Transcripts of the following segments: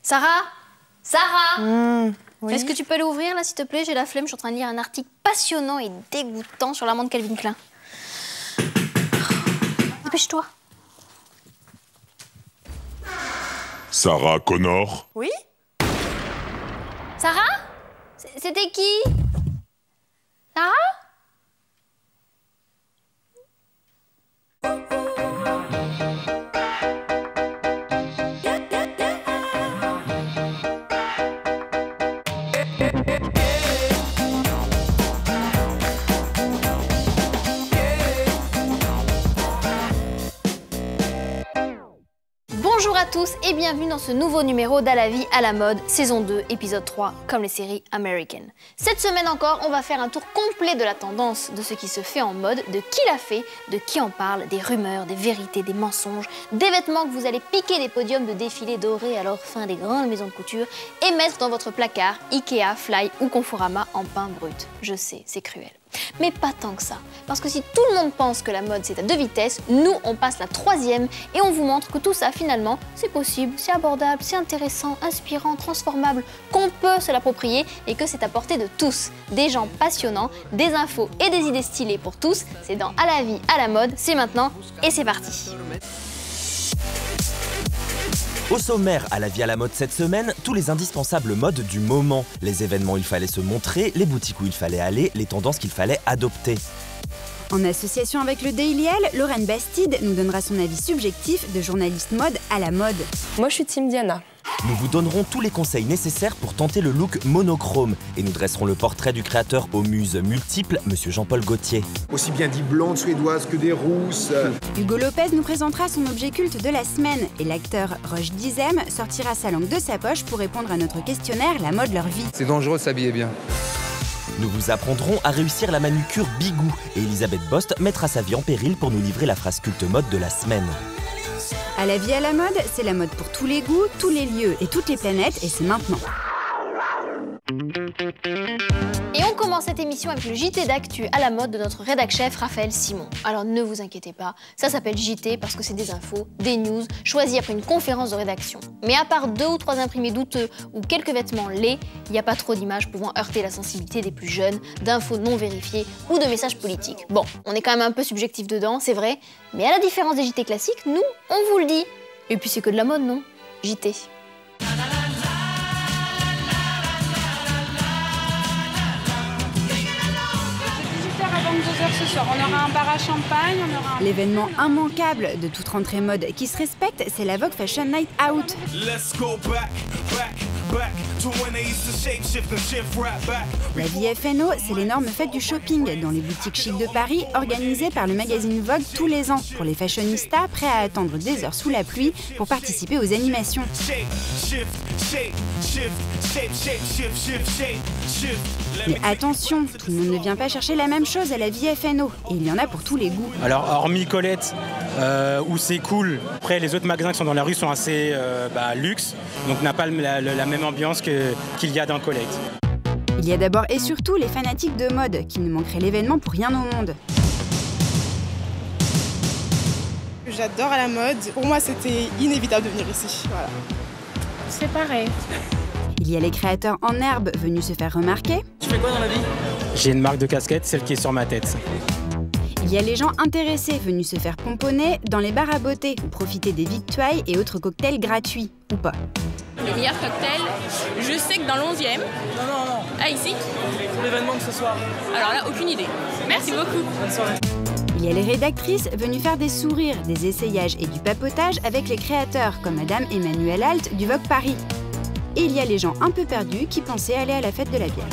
Sarah? Sarah? Oui. Est-ce que tu peux aller ouvrir là, s'il te plaît? J'ai la flemme, je suis en train de lire un article passionnant et dégoûtant sur l'amant de Calvin Klein. Dépêche-toi. Sarah Connor? Oui? Sarah? C'était qui? Sarah? Bonjour à tous et bienvenue dans ce nouveau numéro d'À la vie, à la mode, saison 2, épisode 3, comme les séries américaines. Cette semaine encore, on va faire un tour complet de la tendance, de ce qui se fait en mode, de qui l'a fait, de qui en parle, des rumeurs, des vérités, des mensonges, des vêtements que vous allez piquer des podiums de défilés dorés à l'orphin des grandes maisons de couture et mettre dans votre placard Ikea, Fly ou Conforama en pain brut. Je sais, c'est cruel. Mais pas tant que ça, parce que si tout le monde pense que la mode c'est à deux vitesses, nous on passe la troisième et on vous montre que tout ça finalement c'est possible, c'est abordable, c'est intéressant, inspirant, transformable, qu'on peut se l'approprier et que c'est à portée de tous. Des gens passionnants, des infos et des idées stylées pour tous, c'est dans À la vie, à la mode, c'est maintenant et c'est parti. Au sommaire, à la vie à la mode cette semaine, tous les indispensables modes du moment. Les événements où il fallait se montrer, les boutiques où il fallait aller, les tendances qu'il fallait adopter. En association avec le Daily Elle, Lorraine Bastide nous donnera son avis subjectif de journaliste mode à la mode. Moi, je suis team Diana. Nous vous donnerons tous les conseils nécessaires pour tenter le look monochrome et nous dresserons le portrait du créateur aux muses multiples, Monsieur Jean-Paul Gaultier. Aussi bien dit blondes suédoises que des rousses. Hugo Lopez nous présentera son objet culte de la semaine et l'acteur Roche Dizem sortira sa langue de sa poche pour répondre à notre questionnaire La mode leur vie. C'est dangereux de s'habiller bien. Nous vous apprendrons à réussir la manucure Bigou et Elisabeth Bost mettra sa vie en péril pour nous livrer la phrase culte mode de la semaine. À la vie à la mode, c'est la mode pour tous les goûts, tous les lieux et toutes les planètes et c'est maintenant. Et on commence cette émission avec le JT d'actu à la mode de notre rédac-chef Raphaël Simon. Alors ne vous inquiétez pas, ça s'appelle JT parce que c'est des infos, des news, choisies après une conférence de rédaction. Mais à part 2 ou 3 imprimés douteux ou quelques vêtements laids, il n'y a pas trop d'images pouvant heurter la sensibilité des plus jeunes, d'infos non vérifiées ou de messages politiques. Bon, on est quand même un peu subjectif dedans, c'est vrai, mais à la différence des JT classiques, nous, on vous le dit. Et puis c'est que de la mode, non? JT. À 22h ce soir, on aura un bar à champagne, on aura un... L'événement immanquable de toute rentrée mode qui se respecte, c'est la Vogue Fashion Night Out. La VFNO, c'est l'énorme fête du shopping dans les boutiques chics de Paris, organisée par le magazine Vogue tous les ans pour les fashionistas prêts à attendre des heures sous la pluie pour participer aux animations. Mais attention, tout le monde ne vient pas chercher la même chose à la VFNO, et il y en a pour tous les goûts. Alors hormis Colette, où c'est cool, après les autres magasins qui sont dans la rue sont assez luxe, donc n'a pas la même ambiance qu'il y a dans Colette. Il y a d'abord et surtout les fanatiques de mode, qui ne manqueraient l'événement pour rien au monde. J'adore à la mode. Pour moi, c'était inévitable de venir ici. Voilà. C'est pareil. Il y a les créateurs en herbe venus se faire remarquer. Tu fais quoi dans la vie? J'ai une marque de casquette, celle qui est sur ma tête. Il y a les gens intéressés venus se faire pomponner dans les bars à beauté ou profiter des victuailles et autres cocktails gratuits, ou pas. Le meilleur cocktail, je sais que dans le 11e. Non. Ah, ici? C'est l'événement de ce soir. Alors là, aucune idée. Merci beaucoup. Bonne soirée. Il y a les rédactrices venues faire des sourires, des essayages et du papotage avec les créateurs, comme Madame Emmanuelle Alt du Vogue Paris. Et il y a les gens un peu perdus qui pensaient aller à la fête de la bière.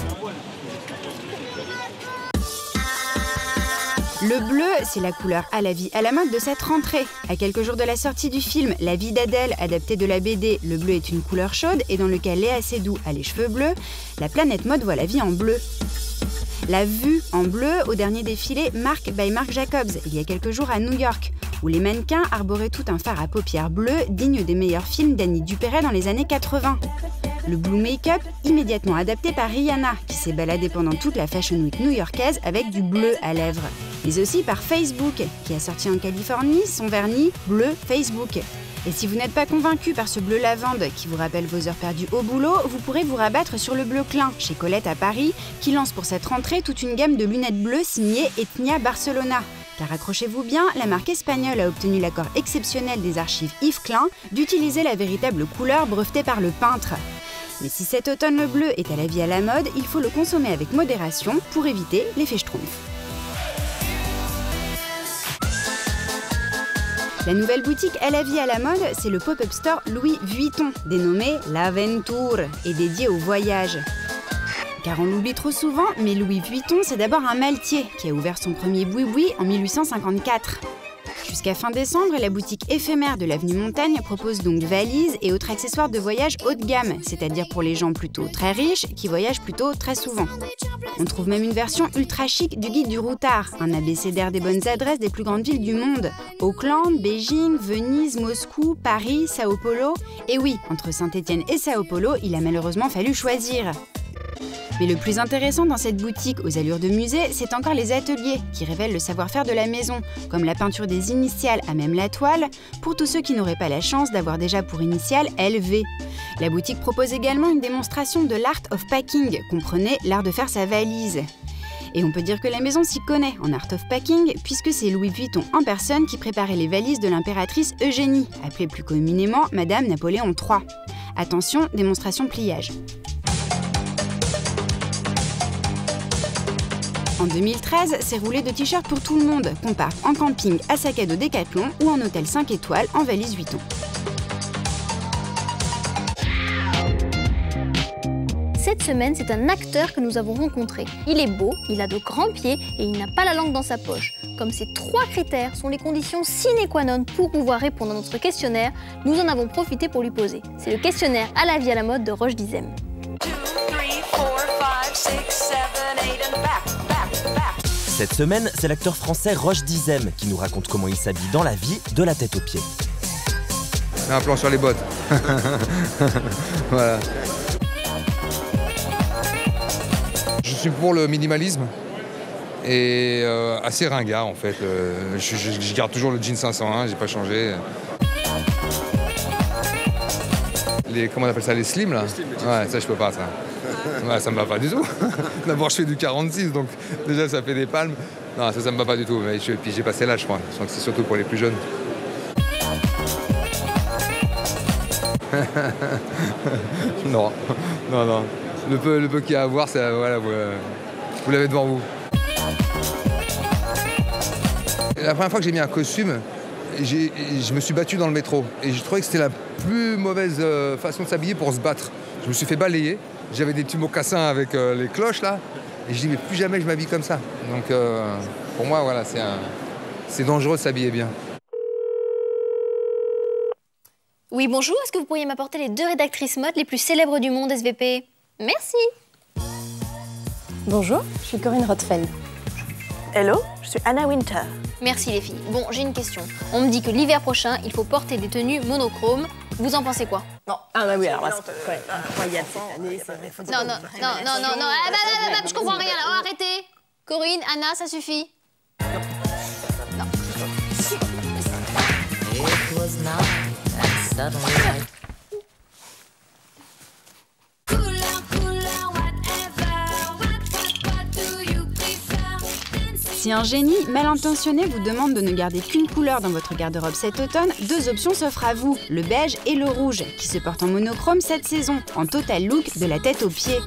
Le bleu, c'est la couleur à la vie, à la mode de cette rentrée. À quelques jours de la sortie du film La vie d'Adèle, adapté de la BD, le bleu est une couleur chaude et dans lequel Léa Seydoux a les cheveux bleus, la planète mode voit la vie en bleu. La vue en bleu au dernier défilé Marc by Marc Jacobs, il y a quelques jours à New York, où les mannequins arboraient tout un fard à paupières bleues digne des meilleurs films d'Annie Dupéret dans les années 80. Le blue make-up, immédiatement adapté par Rihanna, qui s'est baladée pendant toute la Fashion Week new-yorkaise avec du bleu à lèvres. Mais aussi par Facebook, qui a sorti en Californie son vernis bleu Facebook. Et si vous n'êtes pas convaincu par ce bleu lavande qui vous rappelle vos heures perdues au boulot, vous pourrez vous rabattre sur le bleu Klein, chez Colette à Paris, qui lance pour cette rentrée toute une gamme de lunettes bleues signée Etnia Barcelona. Car accrochez-vous bien, la marque espagnole a obtenu l'accord exceptionnel des archives Yves Klein d'utiliser la véritable couleur brevetée par le peintre. Mais si cet automne le bleu est à la vie à la mode, il faut le consommer avec modération pour éviter l'effet schtroumpf. La nouvelle boutique à la vie à la mode, c'est le pop-up store Louis Vuitton, dénommé L'Aventure et dédié au voyage. Car on l'oublie trop souvent, mais Louis Vuitton, c'est d'abord un maltier qui a ouvert son premier boui-boui en 1854. Jusqu'à fin décembre, la boutique éphémère de l'avenue Montaigne propose donc valises et autres accessoires de voyage haut de gamme, c'est-à-dire pour les gens plutôt très riches qui voyagent plutôt très souvent. On trouve même une version ultra chic du guide du routard, un abécédaire des bonnes adresses des plus grandes villes du monde. Auckland, Beijing, Venise, Moscou, Paris, Sao Paulo. Et oui, entre Saint-Étienne et Sao Paulo, il a malheureusement fallu choisir. Mais le plus intéressant dans cette boutique aux allures de musée, c'est encore les ateliers qui révèlent le savoir-faire de la maison, comme la peinture des initiales à même la toile, pour tous ceux qui n'auraient pas la chance d'avoir déjà pour initiale LV. La boutique propose également une démonstration de l'art of packing, comprenez l'art de faire sa valise. Et on peut dire que la maison s'y connaît en art of packing, puisque c'est Louis Vuitton en personne qui préparait les valises de l'impératrice Eugénie, appelée plus communément Madame Napoléon III. Attention, démonstration pliage. En 2013, c'est roulé de t-shirts pour tout le monde, qu'on parte en camping à sac à dos Décathlon ou en hôtel 5 étoiles en valise Vuitton. Cette semaine, c'est un acteur que nous avons rencontré. Il est beau, il a de grands pieds et il n'a pas la langue dans sa poche. Comme ces 3 critères sont les conditions sine qua non pour pouvoir répondre à notre questionnaire, nous en avons profité pour lui poser. C'est le questionnaire à la vie à la mode de Roche Dizem. Cette semaine, c'est l'acteur français Roche Dizem qui nous raconte comment il s'habille dans la vie de la tête aux pieds. Un plan sur les bottes. Voilà. Je suis pour le minimalisme et assez ringard en fait. Je garde toujours le jean 501, j'ai pas changé. Comment on appelle ça, les slims là? Ouais, ça je peux pas ça. Ouais, ça me va pas du tout. D'abord je fais du 46 donc déjà ça fait des palmes. Non, ça me va pas du tout. Mais puis j'ai passé l'âge je crois. Je crois que c'est surtout pour les plus jeunes. Non. Le peu qu'il y a à voir, c'est voilà, vous l'avez devant vous. La première fois que j'ai mis un costume, je me suis battu dans le métro. Et je trouvais que c'était la plus mauvaise façon de s'habiller pour se battre. Je me suis fait balayer. J'avais des petits mocassins avec les cloches là. Et je dis mais plus jamais je m'habille comme ça. Donc pour moi voilà, c'est dangereux de s'habiller bien. Oui, bonjour, est-ce que vous pourriez m'apporter les 2 rédactrices mode les plus célèbres du monde SVP? Merci. Bonjour, je suis Corinne Rothfeld. Hello, je suis Anna Winter. Merci les filles. Bon, j'ai une question. On me dit que l'hiver prochain, il faut porter des tenues monochromes. Vous en pensez quoi? Non. Ah bah oui, alors là, c'est incroyable cette année, c'est vrai. Non, je comprends rien là. Oh, arrêtez. Corinne, Anna, ça suffit. Non. Si un génie mal intentionné vous demande de ne garder qu'une couleur dans votre garde-robe cet automne, 2 options s'offrent à vous, le beige et le rouge, qui se portent en monochrome cette saison, en total look de la tête aux pieds.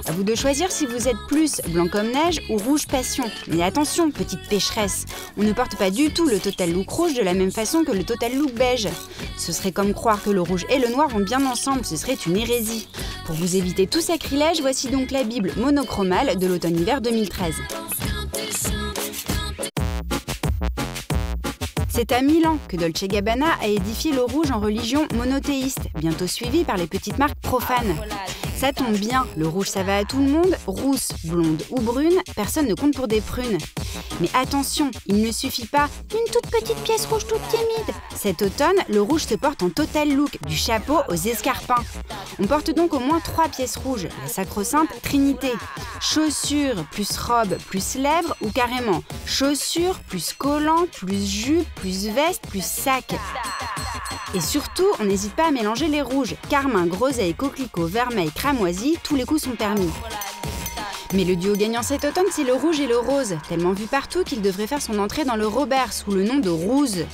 À vous de choisir si vous êtes plus blanc comme neige ou rouge passion. Mais attention, petite pécheresse, on ne porte pas du tout le total look rouge de la même façon que le total look beige. Ce serait comme croire que le rouge et le noir vont bien ensemble, ce serait une hérésie. Pour vous éviter tout sacrilège, voici donc la Bible monochromale de l'automne-hiver 2013. C'est à Milan que Dolce & Gabbana a édifié le rouge en religion monothéiste, bientôt suivi par les petites marques profanes. Ça tombe bien, le rouge ça va à tout le monde, rousse, blonde ou brune, personne ne compte pour des prunes. Mais attention, il ne suffit pas d'une toute petite pièce rouge toute timide. Cet automne, le rouge se porte en total look, du chapeau aux escarpins. On porte donc au moins 3 pièces rouges, la sacro-sainte Trinité. Chaussures plus robe plus lèvres ou carrément chaussures plus collant plus jupe plus veste plus sac. Et surtout, on n'hésite pas à mélanger les rouges. Carmin, groseille, coquelicot, vermeil, cramoisi, tous les coups sont permis. Mais le duo gagnant cet automne, c'est le rouge et le rose, tellement vu partout qu'il devrait faire son entrée dans le Robert sous le nom de Rouze.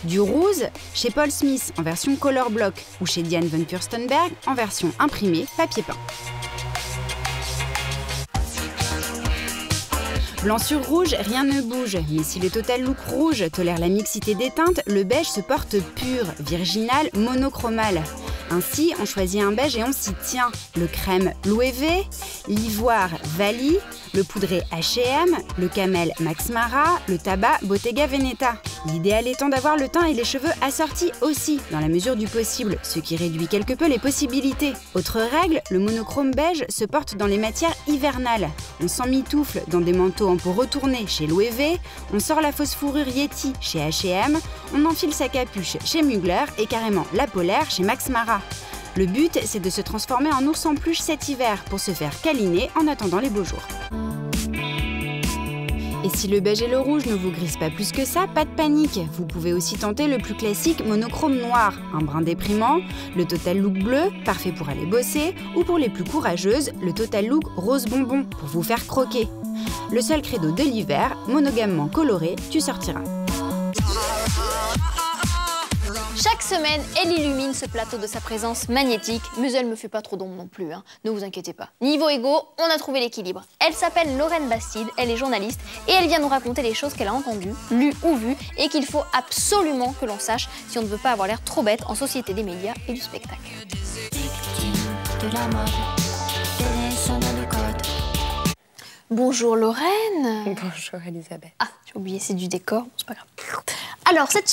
Du Rouze chez Paul Smith en version Color Block ou chez Diane von Furstenberg en version imprimée papier peint. Blanc sur rouge, rien ne bouge, mais si le total look rouge tolère la mixité des teintes, le beige se porte pur, virginal, monochromal. Ainsi, on choisit un beige et on s'y tient. Le crème Louis V, l'ivoire Vali, le poudré H&M, le camel Max Mara, le tabac Bottega Veneta. L'idéal étant d'avoir le teint et les cheveux assortis aussi, dans la mesure du possible, ce qui réduit quelque peu les possibilités. Autre règle, le monochrome beige se porte dans les matières hivernales. On s'emmitoufle dans des manteaux en peau retournée chez Louis V, on sort la fausse fourrure Yeti chez H&M, on enfile sa capuche chez Mugler et carrément la polaire chez Max Mara. Le but, c'est de se transformer en ours en peluche cet hiver pour se faire câliner en attendant les beaux jours. Et si le beige et le rouge ne vous grisent pas plus que ça, pas de panique. Vous pouvez aussi tenter le plus classique monochrome noir, un brin déprimant, le total look bleu, parfait pour aller bosser, ou pour les plus courageuses, le total look rose bonbon, pour vous faire croquer. Le seul credo de l'hiver, monogamement coloré, tu sortiras. Chaque semaine, elle illumine ce plateau de sa présence magnétique, mais elle me fait pas trop d'ombre non plus, hein. Ne vous inquiétez pas. Niveau égaux, on a trouvé l'équilibre. Elle s'appelle Lorraine Bastide, elle est journaliste et elle vient nous raconter les choses qu'elle a entendues, lues ou vues et qu'il faut absolument que l'on sache si on ne veut pas avoir l'air trop bête en société des médias et du spectacle. Bonjour Lorraine. Bonjour Elisabeth. Ah, j'ai oublié, c'est du décor, c'est pas grave. Alors, cette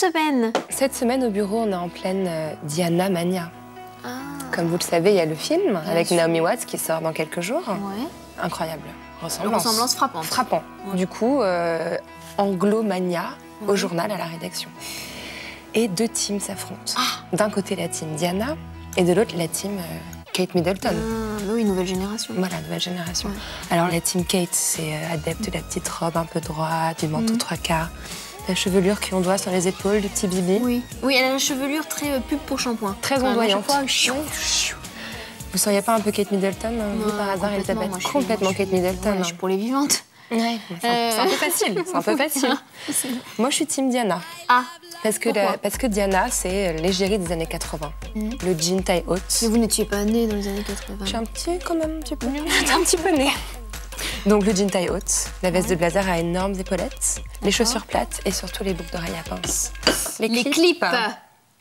semaine au bureau, on est en pleine Diana Mania. Ah. Comme vous le savez, il y a le film avec Naomi Watts qui sort dans quelques jours. Ouais. Incroyable. Ressemblance frappante. Frappant. Ouais. Du coup, Anglo-Mania au journal à la rédaction. Et 2 teams s'affrontent. Ah. D'un côté, la team Diana et de l'autre, la team Kate Middleton. Oui, nouvelle génération. Voilà, nouvelle génération. Ouais. Alors, la team Kate, c'est adepte de la petite robe un peu droite, du manteau 3/4. La chevelure qui ondoie sur les épaules, du petit bibi. Oui, elle a la chevelure très pub pour shampoing. Très ondoyante. Vous seriez pas un peu Kate Middleton, vous, par hasard, Elisabeth? Complètement Kate Middleton. Je suis pour les vivantes. Ouais, c'est un peu facile. C'est un peu facile. Moi, je suis team Diana. Ah. Parce que Diana, c'est l'égérie des années 80. Le jean taille haute. Mais vous n'étiez pas née dans les années 80. Je suis un petit peu née. Donc le jean taille haute, la veste de blazer à énormes épaulettes, les chaussures plates et surtout les boucles d'oreilles à pince. Les clips.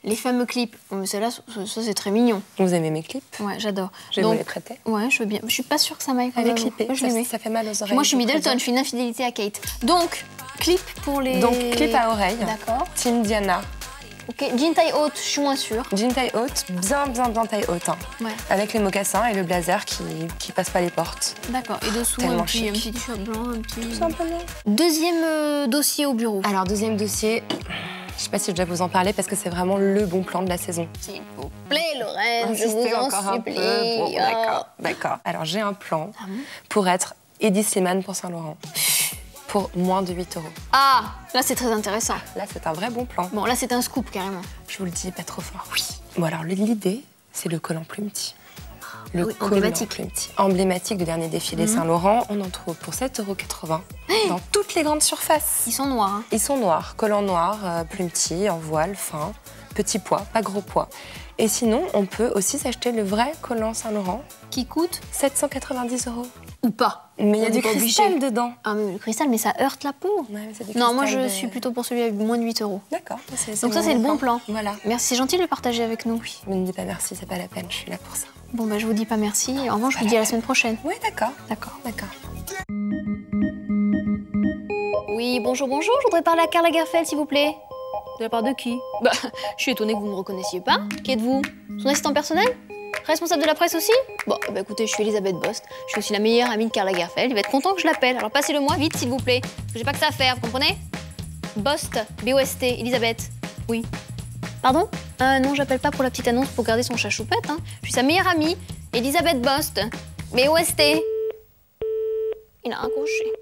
Les fameux clips. Mais celle-là, ça c'est très mignon. Vous aimez mes clips? Ouais, j'adore. Je vais vous les prêter. Ouais, je veux bien. Je suis pas sûre que ça m'aille. Elle est clippée, ça fait mal aux oreilles. Moi je suis Middleton, je suis une infidélité à Kate. Donc, clip pour les... Donc clip à oreille. D'accord. Team Diana. Ok, jean taille haute, je suis moins sûre. Jean taille haute, bien taille haute. Hein. Ouais. Avec les mocassins et le blazer qui passe pas les portes. D'accord, et dessous un petit t-shirt blanc, un petit... Tout simplement. Deuxième dossier au bureau. Alors, deuxième dossier, je sais pas si je dois vous en parler parce que c'est vraiment le bon plan de la saison. S'il vous plaît, Lorraine, je vous en supplie. Bon, d'accord. Alors, j'ai un plan pour être Eddie Slimane pour Saint-Laurent. Pour moins de 8 €. Ah, là c'est très intéressant. Là c'est un vrai bon plan. Bon, là c'est un scoop carrément. Je vous le dis pas trop fort. Oui. Bon alors l'idée, c'est le collant Plumety. Le collant emblématique. Emblématique du dernier défilé Saint-Laurent. On en trouve pour 7,80 € dans toutes les grandes surfaces. Ils sont noirs. Hein. Ils sont noirs. Collant noir, Plumety, en voile, fin, petit poids, pas gros poids. Et sinon, on peut aussi s'acheter le vrai collant Saint-Laurent. Qui coûte 790 €. Ou pas. Mais il y a du cristal dedans. Ah, mais le cristal, mais ça heurte la peau. Ouais, mais non, moi je suis plutôt pour celui avec moins de 8 €. D'accord. Donc ça, c'est le bon plan. Voilà. Merci, c'est gentil de le partager avec nous. Oui. Mais ne dis pas merci, c'est pas la peine, je suis là pour ça. Bon, bah je vous dis pas merci. En revanche, je vous dis à la semaine prochaine. Oui, d'accord. D'accord. D'accord. Oui, bonjour, je voudrais parler à Karl Lagerfeld, s'il vous plaît. De la part de qui? Bah, je suis étonnée que vous ne me reconnaissiez pas. Qui êtes-vous? Son assistant personnel? Responsable de la presse aussi? Bon, bah écoutez, je suis Elisabeth Bost. Je suis aussi la meilleure amie de Karl Lagerfeld. Il va être content que je l'appelle. Alors passez-le moi vite, s'il vous plaît. Parce que j'ai pas que ça à faire, vous comprenez? Bost, B-O-S-T, Elisabeth. Oui. Pardon? Non, j'appelle pas pour la petite annonce pour garder son chat choupette. Hein. Je suis sa meilleure amie, Elisabeth Bost. B-O-S-T. Il a raccroché.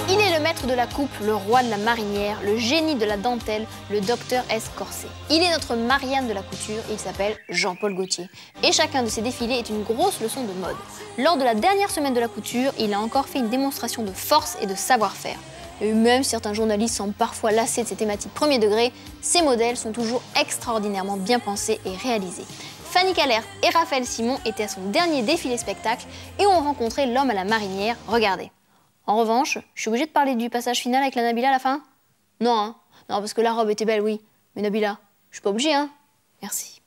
Il est le maître de la coupe, le roi de la marinière, le génie de la dentelle, le docteur S. Corset. Il est notre Marianne de la couture et il s'appelle Jean-Paul Gaultier. Et chacun de ses défilés est une grosse leçon de mode. Lors de la dernière semaine de la couture, il a encore fait une démonstration de force et de savoir-faire. Et même si certains journalistes semblent parfois lassés de ces thématiques premier degré, ces modèles sont toujours extraordinairement bien pensés et réalisés. Fanny Calert et Raphaël Simon étaient à son dernier défilé spectacle et ont rencontré l'homme à la marinière. Regardez. En revanche, je suis obligée de parler du passage final avec la Nabila à la fin? Non, hein? Non, parce que la robe était belle, oui. Mais Nabila, je suis pas obligée, hein? Merci.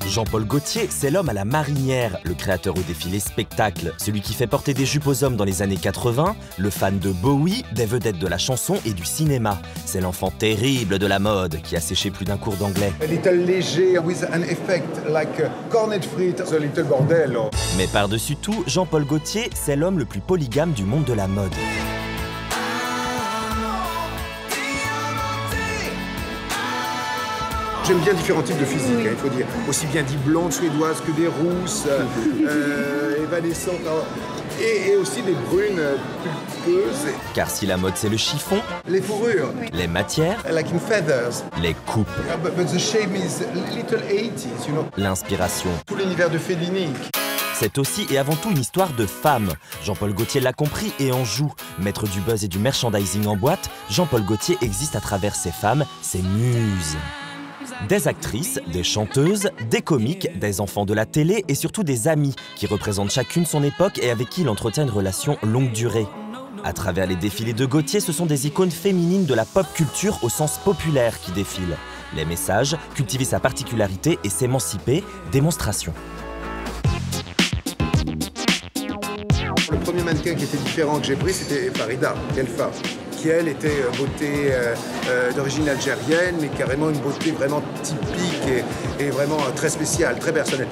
Jean-Paul Gaultier, c'est l'homme à la marinière, le créateur au défilé spectacle, celui qui fait porter des jupes aux hommes dans les années 80, le fan de Bowie, des vedettes de la chanson et du cinéma. C'est l'enfant terrible de la mode qui a séché plus d'un cours d'anglais. A little léger with an effect like cornet frites, a little bordello. Mais par-dessus tout, Jean-Paul Gaultier, c'est l'homme le plus polygame du monde de la mode. J'aime bien différents types de physique, il faut dire. Aussi bien des blondes suédoises que des rousses, évanescentes, et aussi des brunes pulpeuses. Car si la mode c'est le chiffon, les fourrures, les matières, like in feathers, les coupes, but the shape is little 80s, you know. L'inspiration, tout l'univers de Fellini. C'est aussi et avant tout une histoire de femmes. Jean-Paul Gaultier l'a compris et en joue. Maître du buzz et du merchandising en boîte, Jean-Paul Gaultier existe à travers ses femmes, ses muses. Des actrices, des chanteuses, des comiques, des enfants de la télé et surtout des amis qui représentent chacune son époque et avec qui il entretient une relation longue durée. À travers les défilés de Gaultier, ce sont des icônes féminines de la pop culture au sens populaire qui défilent. Les messages, cultiver sa particularité et s'émanciper, démonstration. Le premier mannequin qui était différent que j'ai pris, c'était Farida Kelfa, qui elle était beauté d'origine algérienne, mais carrément une beauté vraiment typique et vraiment très spéciale, très personnelle.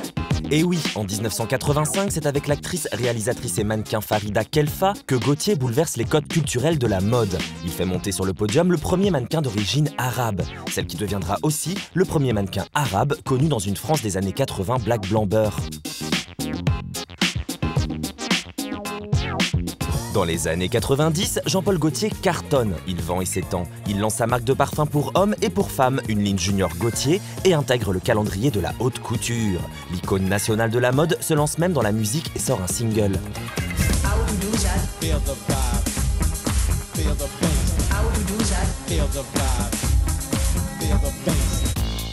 Et oui, en 1985, c'est avec l'actrice, réalisatrice et mannequin Farida Kelfa que Gaultier bouleverse les codes culturels de la mode. Il fait monter sur le podium le premier mannequin d'origine arabe, celle qui deviendra aussi le premier mannequin arabe connu dans une France des années 80 black blanc beurre. Dans les années 90, Jean-Paul Gaultier cartonne, il vend et s'étend. Il lance sa marque de parfum pour hommes et pour femmes, une ligne Junior Gaultier, et intègre le calendrier de la haute couture. L'icône nationale de la mode se lance même dans la musique et sort un single.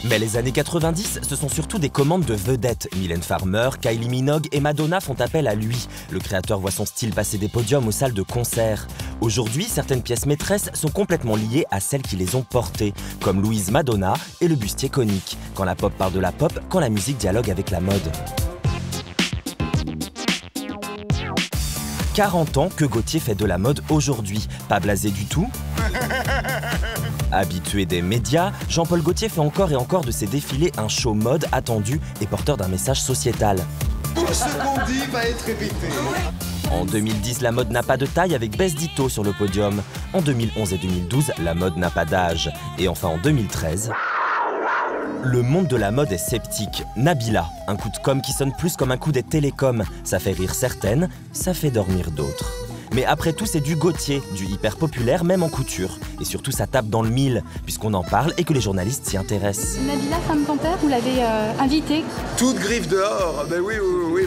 Mais les années 90, ce sont surtout des commandes de vedettes. Mylène Farmer, Kylie Minogue et Madonna font appel à lui. Le créateur voit son style passer des podiums aux salles de concert. Aujourd'hui, certaines pièces maîtresses sont complètement liées à celles qui les ont portées, comme Louise Madonna et le bustier conique. Quand la pop part de la pop, quand la musique dialogue avec la mode. 40 ans que Gaultier fait de la mode aujourd'hui. Pas blasé du tout. Habitué des médias, Jean-Paul Gaultier fait encore et encore de ses défilés un show mode attendu et porteur d'un message sociétal. Tout ce qu'on dit va être répété. En 2010, la mode n'a pas de taille avec Bess Ditto sur le podium. En 2011 et 2012, la mode n'a pas d'âge. Et enfin en 2013... Le monde de la mode est sceptique. Nabila, un coup de com' qui sonne plus comme un coup des télécoms. Ça fait rire certaines, ça fait dormir d'autres. Mais après tout, c'est du Gaultier, du hyper populaire même en couture. Et surtout, ça tape dans le mille, puisqu'on en parle et que les journalistes s'y intéressent. Nabila, femme panthère, vous l'avez invitée. Toute griffe dehors, ben oui,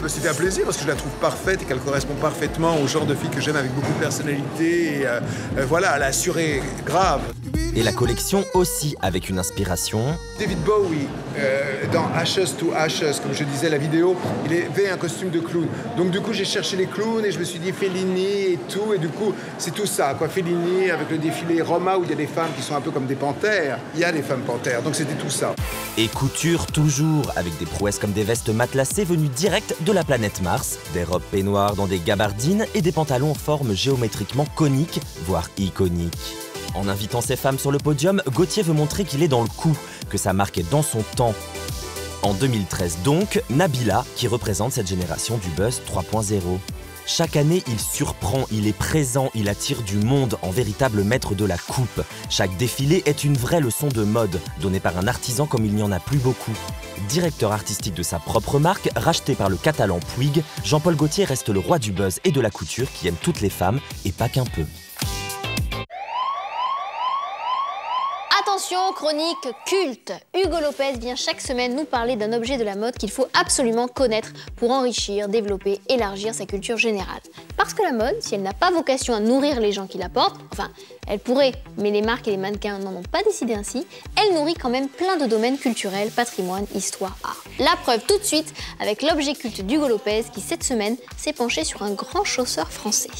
ben c'était un plaisir parce que je la trouve parfaite et qu'elle correspond parfaitement au genre de fille que j'aime avec beaucoup de personnalité. Et voilà, elle a assuré grave. Et la collection aussi, avec une inspiration. David Bowie, dans Ashes to Ashes, comme je disais, la vidéo, il avait un costume de clown. Donc du coup, j'ai cherché les clowns et je me suis dit Fellini et tout. Et du coup, c'est tout ça, quoi. Fellini avec le défilé Roma où il y a des femmes qui sont un peu comme des panthères. Il y a des femmes panthères, donc c'était tout ça. Et couture toujours, avec des prouesses comme des vestes matelassées venues direct de la planète Mars, des robes peignoirs dans des gabardines et des pantalons en forme géométriquement conique, voire iconique. En invitant ces femmes sur le podium, Gaultier veut montrer qu'il est dans le coup, que sa marque est dans son temps. En 2013 donc, Nabila, qui représente cette génération du buzz 3.0. Chaque année, il surprend, il est présent, il attire du monde en véritable maître de la coupe. Chaque défilé est une vraie leçon de mode, donnée par un artisan comme il n'y en a plus beaucoup. Directeur artistique de sa propre marque, racheté par le catalan Puig, Jean-Paul Gaultier reste le roi du buzz et de la couture qui aime toutes les femmes, et pas qu'un peu. Attention, chronique culte. Hugo Lopez vient chaque semaine nous parler d'un objet de la mode qu'il faut absolument connaître pour enrichir, développer, élargir sa culture générale. Parce que la mode, si elle n'a pas vocation à nourrir les gens qui la portent, enfin, elle pourrait, mais les marques et les mannequins n'en ont pas décidé ainsi, elle nourrit quand même plein de domaines culturels, patrimoine, histoire, art. La preuve tout de suite avec l'objet culte d'Hugo Lopez qui, cette semaine, s'est penché sur un grand chausseur français.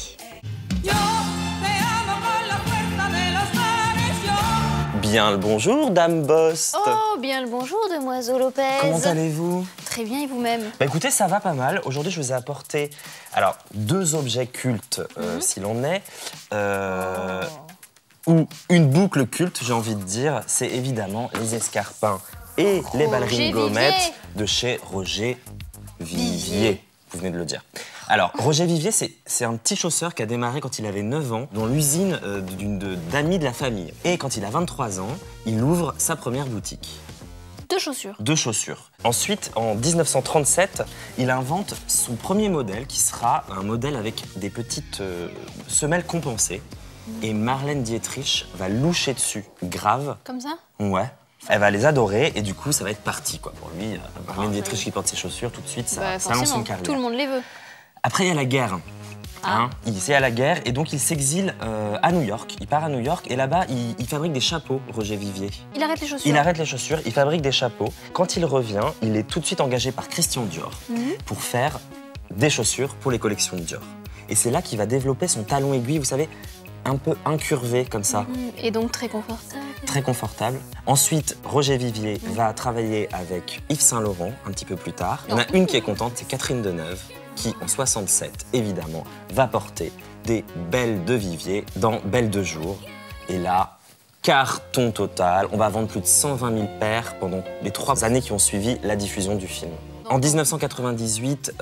Bien le bonjour, Dame Bost. Oh, bien le bonjour, demoiselle Lopez. Comment allez-vous? Très bien, et vous-même? Bah écoutez, ça va pas mal. Aujourd'hui, je vous ai apporté alors 2 objets cultes, si l'on est, ou une boucle culte, j'ai envie de dire. C'est évidemment les escarpins et les ballerines gommettes de chez Roger Vivier. Vous venez de le dire. Alors, Roger Vivier, c'est un petit chausseur qui a démarré quand il avait 9 ans dans l'usine d'amis de la famille. Et quand il a 23 ans, il ouvre sa première boutique. 2 chaussures. 2 chaussures. Ensuite, en 1937, il invente son premier modèle qui sera un modèle avec des petites semelles compensées. Et Marlène Dietrich va loucher dessus, grave. Comme ça? Ouais. Elle va les adorer et du coup, ça va être parti quoi. Pour lui, Marlène Dietrich qui porte ses chaussures, tout de suite, ça lance une carrière. Tout le monde les veut. Après, il y a la guerre. C'est à la guerre et donc il s'exile à New York. Il part à New York et là-bas, il fabrique des chapeaux, Roger Vivier. Il arrête les chaussures? Il arrête les chaussures, il fabrique des chapeaux. Quand il revient, il est tout de suite engagé par Christian Dior pour faire des chaussures pour les collections de Dior. Et c'est là qu'il va développer son talon aiguille, vous savez, un peu incurvé comme ça. Et donc très confortable. Très confortable. Ensuite, Roger Vivier va travailler avec Yves Saint Laurent un petit peu plus tard. Il y en a une qui est contente, c'est Catherine Deneuve, qui en 67, évidemment, va porter des belles de Vivier dans Belle de jour. Et là, carton total. On va vendre plus de 120 000 paires pendant les 3 années qui ont suivi la diffusion du film. En 1998,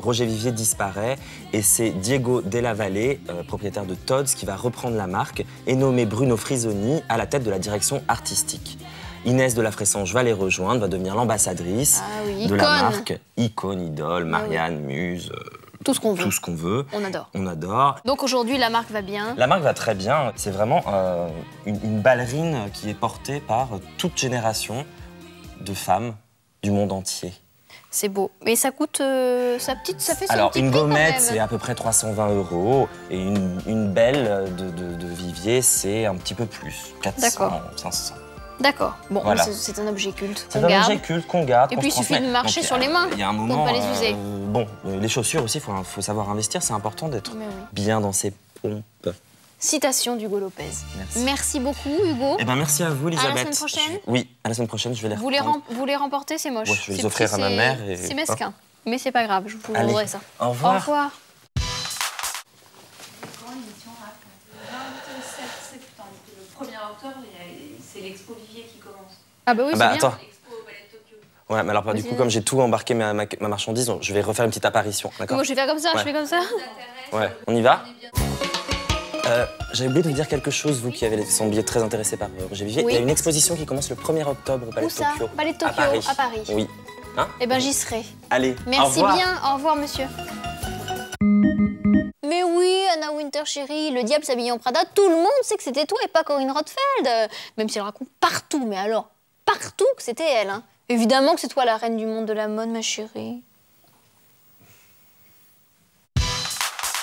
Roger Vivier disparaît et c'est Diego Della Valle, propriétaire de Tod's, qui va reprendre la marque et nommer Bruno Frisoni à la tête de la direction artistique. Inès de la Fressange va les rejoindre, va devenir l'ambassadrice de la marque. Icône, idole, Marianne, muse, tout ce qu'on veut. Tout ce qu'on veut. On adore. On adore. Donc aujourd'hui, la marque va bien. La marque va très bien. C'est vraiment une ballerine qui est portée par toute génération de femmes du monde entier. C'est beau. Mais ça coûte ça fait son Alors, petit une prix, gommette, quand même. c'est à peu près 320 € et une belle de Vivier, c'est un petit peu plus, 400, 500. D'accord. Bon, Voilà. c'est un objet culte C'est qu'on un garde. objet culte qu'on garde. Et qu'on puis il se suffit de transmet. marcher Donc, sur les mains il y a un pour moment, ne pas les user. bon, les chaussures aussi, il faut savoir investir, c'est important d'être bien dans ses pompes. Citation d'Hugo Lopez. Merci. Merci beaucoup, Hugo. Eh ben, merci à vous, Elisabeth. À la semaine prochaine. Oui, à la semaine prochaine, je vais les reprendre. Vous les remportez, c'est moche. Ouais, je vais les C'est offrir à ma mère. Et... C'est mesquin. Mais c'est pas grave, je vous Allez, rendrai ça. Au revoir. Au revoir. Le 1er octobre, c'est l'Expo Vivier qui commence. Ah bah oui, c'est bien. Attends. Ouais, mais alors du coup, comme j'ai tout embarqué ma marchandise, je vais refaire une petite apparition, d'accord? Moi, je vais faire comme ça, je fais comme ça. Ouais, on y va? J'avais oublié de vous dire quelque chose, vous qui avez semblé très intéressé par Roger Vivier. Oui. Il y a une exposition qui commence le 1er octobre au Palais Où de ça? Tokyo. Palais de Tokyo, à Paris. Oui. Hein? Eh ben, j'y serai. Allez, Merci au revoir. bien. Au revoir, monsieur. Mais oui, Anna Winter, chérie, le diable s'habillait en Prada, tout le monde sait que c'était toi et pas Corinne Rothfeld. Même si elle raconte partout, mais alors, partout que c'était elle. Hein. Évidemment que c'est toi la reine du monde de la mode, ma chérie.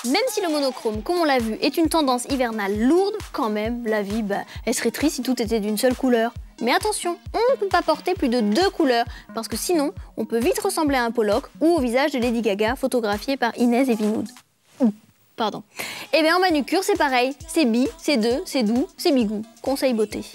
Même si le monochrome, comme on l'a vu, est une tendance hivernale lourde, quand même, la vie, elle serait triste si tout était d'une seule couleur. Mais attention, on ne peut pas porter plus de 2 couleurs, parce que sinon, on peut vite ressembler à un Pollock ou au visage de Lady Gaga, photographié par Inès Evinoud. Pardon. Et bien en manucure, c'est pareil. C'est bi, c'est deux, c'est doux, c'est bigou. Conseil beauté.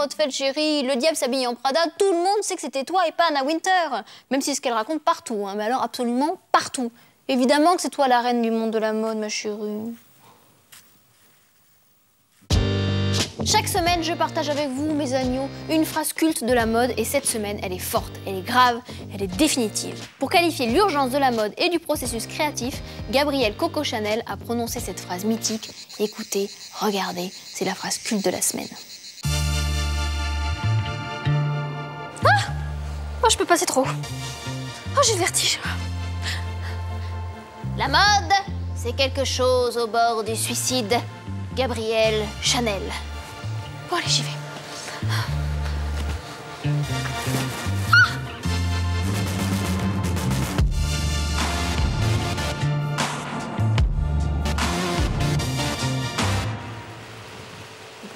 Rothfeld, chérie, le diable s'habille en Prada, tout le monde sait que c'était toi et pas Anna Winter. Même si c'est ce qu'elle raconte partout, hein, mais alors absolument partout. Évidemment que c'est toi la reine du monde de la mode, ma chérie. Chaque semaine, je partage avec vous, mes agneaux, une phrase culte de la mode et cette semaine, elle est forte, elle est grave, elle est définitive. Pour qualifier l'urgence de la mode et du processus créatif, Gabrielle Coco Chanel a prononcé cette phrase mythique. Écoutez, regardez, c'est la phrase culte de la semaine. Ah! Oh, je peux pas, c'est trop. Oh, j'ai le vertige. La mode, c'est quelque chose au bord du suicide. Gabrielle Chanel. Bon, allez, j'y vais.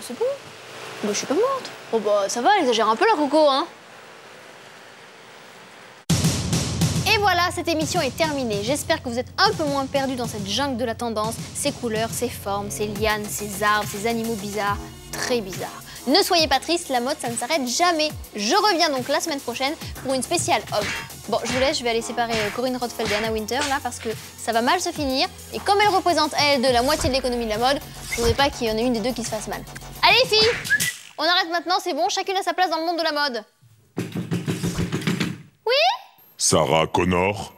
C'est bon. Bah, je suis pas morte. Oh bah, ça va, elle exagère un peu la Coco, hein. Et voilà, cette émission est terminée. J'espère que vous êtes un peu moins perdus dans cette jungle de la tendance, ces couleurs, ces formes, ces lianes, ces arbres, ces animaux bizarres, très bizarres. Ne soyez pas tristes, la mode ça ne s'arrête jamais. Je reviens donc la semaine prochaine pour une spéciale homme. Bon, je vous laisse, je vais aller séparer Corinne Rothfeld et Anna Winter là parce que ça va mal se finir. Et comme elle représente elle de la moitié de l'économie de la mode, je voudrais pas qu'il y en ait une des deux qui se fasse mal. Allez filles, on arrête maintenant, c'est bon, chacune a sa place dans le monde de la mode. Oui ? Sarah Connor.